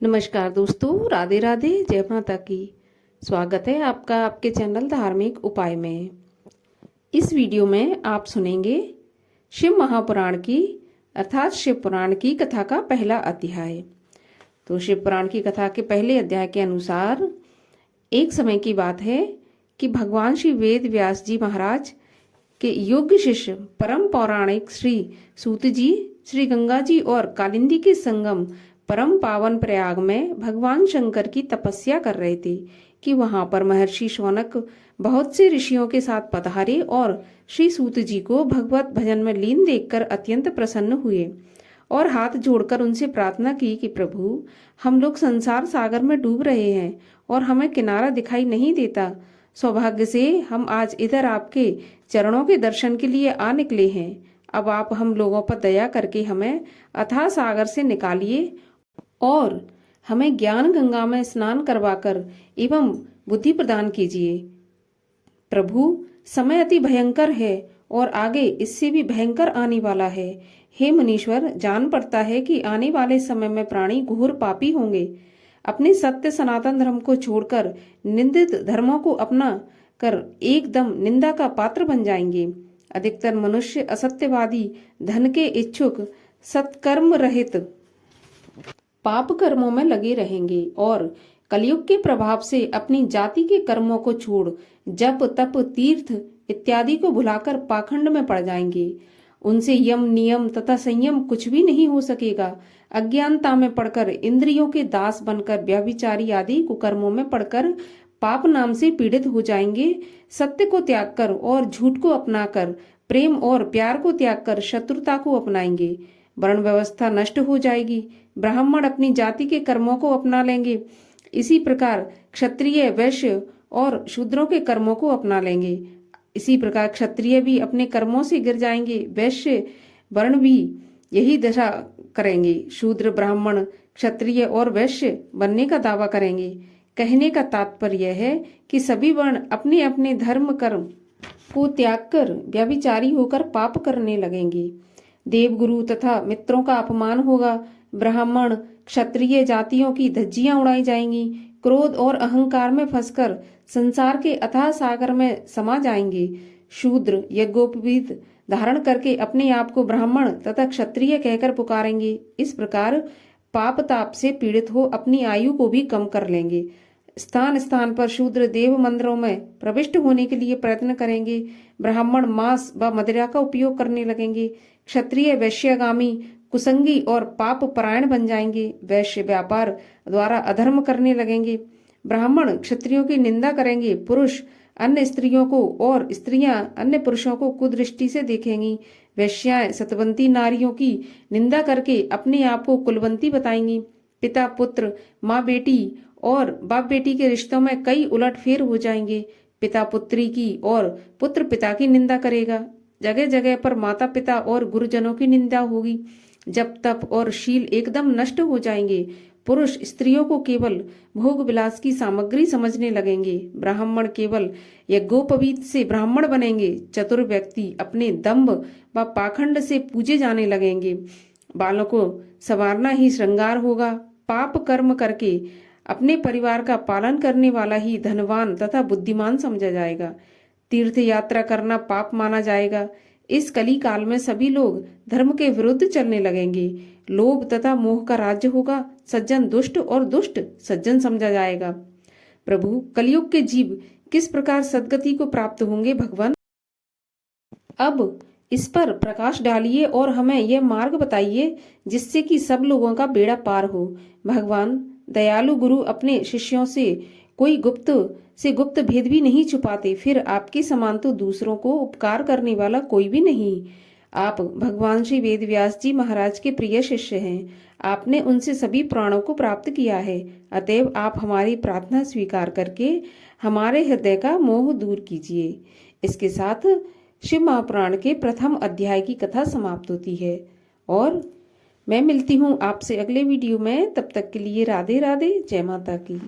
नमस्कार दोस्तों, राधे राधे, जय माता की। स्वागत है आपका आपके चैनल धार्मिक उपाय में। इस वीडियो में आप सुनेंगे शिव महापुराण की अर्थात शिव पुराण की कथा का पहला अध्याय। तो शिव पुराण की कथा के पहले अध्याय के अनुसार एक समय की बात है कि भगवान श्री वेद व्यास जी महाराज के योग्य शिष्य परम पौराणिक श्री सूत जी श्री गंगा जी और कालिंदी के संगम परम पावन प्रयाग में भगवान शंकर की तपस्या कर रहे थे कि वहां पर महर्षि शौनक बहुत से ऋषियों के साथ पधारे और श्री सूत जी को भगवत भजन में लीन देखकर अत्यंत प्रसन्न हुए और हाथ जोड़कर उनसे प्रार्थना की कि प्रभु, हम लोग संसार सागर में डूब रहे हैं और हमें किनारा दिखाई नहीं देता। सौभाग्य से हम आज इधर आपके चरणों के दर्शन के लिए आ निकले हैं। अब आप हम लोगों पर दया करके हमें अथाह सागर से निकालिए और हमें ज्ञान गंगा में स्नान करवाकर एवं बुद्धि प्रदान कीजिए। प्रभु, समय अति भयंकर है और आगे इससे भी भयंकर आने वाला है। हे मुनीश्वर, जान पड़ता है कि आने वाले समय में प्राणी घोर पापी होंगे, अपने सत्य सनातन धर्म को छोड़कर निंदित धर्मों को अपना कर एकदम निंदा का पात्र बन जाएंगे। अधिकतर मनुष्य असत्यवादी, धन के इच्छुक, सत्कर्म रहित पाप कर्मों में लगे रहेंगे और कलयुग के प्रभाव से अपनी जाति के कर्मों को छोड़ जप तप तीर्थ इत्यादि को भुलाकर पाखंड में पड़ जाएंगे। उनसे यम नियम तथा संयम कुछ भी नहीं हो सकेगा। अज्ञानता में पड़कर इंद्रियों के दास बनकर व्यभिचारी आदि कुकर्मों में पड़कर पाप नाम से पीड़ित हो जाएंगे। सत्य को त्याग कर और झूठ को अपनाकर प्रेम और प्यार को त्याग कर शत्रुता को अपनाएंगे। वर्ण व्यवस्था नष्ट हो जाएगी। ब्राह्मण अपनी जाति के कर्मों को अपना लेंगे। इसी प्रकार क्षत्रिय वैश्य और शूद्रों के कर्मों को अपना लेंगे। इसी प्रकार क्षत्रिय भी अपने कर्मों से गिर जाएंगे। वैश्य वर्ण भी यही दशा करेंगे। शूद्र ब्राह्मण क्षत्रिय और वैश्य बनने का दावा करेंगे। कहने का तात्पर्य है कि सभी वर्ण अपने अपने धर्म कर्म को त्याग कर व्यभिचारी होकर पाप करने लगेंगे। देवगुरु तथा मित्रों का अपमान होगा। ब्राह्मण क्षत्रिय जातियों की धज्जियां उड़ाई जाएंगी। क्रोध और अहंकार में फंसकर संसार के अथाह सागर में समा जाएंगे। शूद्र यज्ञोपवीत धारण करके अपने आप को ब्राह्मण तथा क्षत्रिय कहकर पुकारेंगे। इस प्रकार पाप ताप से पीड़ित हो अपनी आयु को भी कम कर लेंगे। स्थान स्थान पर शूद्र देव मंदिरों में प्रविष्ट होने के लिए प्रयत्न करेंगे। ब्राह्मण मांस व मदिरा का उपयोग करने लगेंगे। क्षत्रिय वैश्यगामी कुसंगी और पाप परायण बन जाएंगे। वैश्य व्यापार द्वारा अधर्म करने लगेंगे। ब्राह्मण क्षत्रियों की निंदा करेंगे। पुरुष अन्य स्त्रियों को और स्त्रियां अन्य पुरुषों को कुदृष्टि से देखेंगी। वैश्याएं सतवंती नारियों की निंदा करके अपने आप को कुलवंती बताएंगी। पिता पुत्र, माँ बेटी और बाप बेटी के रिश्तों में कई उलटफेर हो जाएंगे। पिता पुत्री की और पुत्र पिता की निंदा करेगा। जगह जगह पर माता पिता और गुरुजनों की निंदा होगी। जप तप और शील एकदम नष्ट हो जाएंगे। पुरुष स्त्रियों को केवल भोग विलास की सामग्री समझने लगेंगे। ब्राह्मण केवल यज्ञोपवीत से ब्राह्मण बनेंगे। चतुर व्यक्ति अपने दंभ व पाखंड से पूजे जाने लगेंगे। बालों को संवारना ही श्रृंगार होगा। पाप कर्म करके अपने परिवार का पालन करने वाला ही धनवान तथा बुद्धिमान समझा जाएगा। तीर्थ यात्रा करना पाप माना जाएगा। इस कली काल में सभी लोग धर्म के विरुद्ध चलने लगेंगे। लोभ तथा मोह का राज्य होगा। सज्जन दुष्ट और दुष्ट सज्जन समझा जाएगा। प्रभु, कलयुग के जीव किस प्रकार सद्गति को प्राप्त होंगे भगवान? अब इस पर प्रकाश डालिए और हमें यह मार्ग बताइए जिससे कि सब लोगों का बेड़ा पार हो। भगवान दयालु गुरु अपने शिष्यों से कोई गुप्त भेद भी नहीं छुपाते। फिर आपके समान तो दूसरों को उपकार करने वाला कोई भी नहीं। आप भगवान श्री वेद व्यास जी महाराज के प्रिय शिष्य हैं। आपने उनसे सभी पुराणों को प्राप्त किया है। अतएव आप हमारी प्रार्थना स्वीकार करके हमारे हृदय का मोह दूर कीजिए। इसके साथ शिव महापुराण के प्रथम अध्याय की कथा समाप्त होती है और मैं मिलती हूँ आपसे अगले वीडियो में। तब तक के लिए राधे राधे, जय माता की।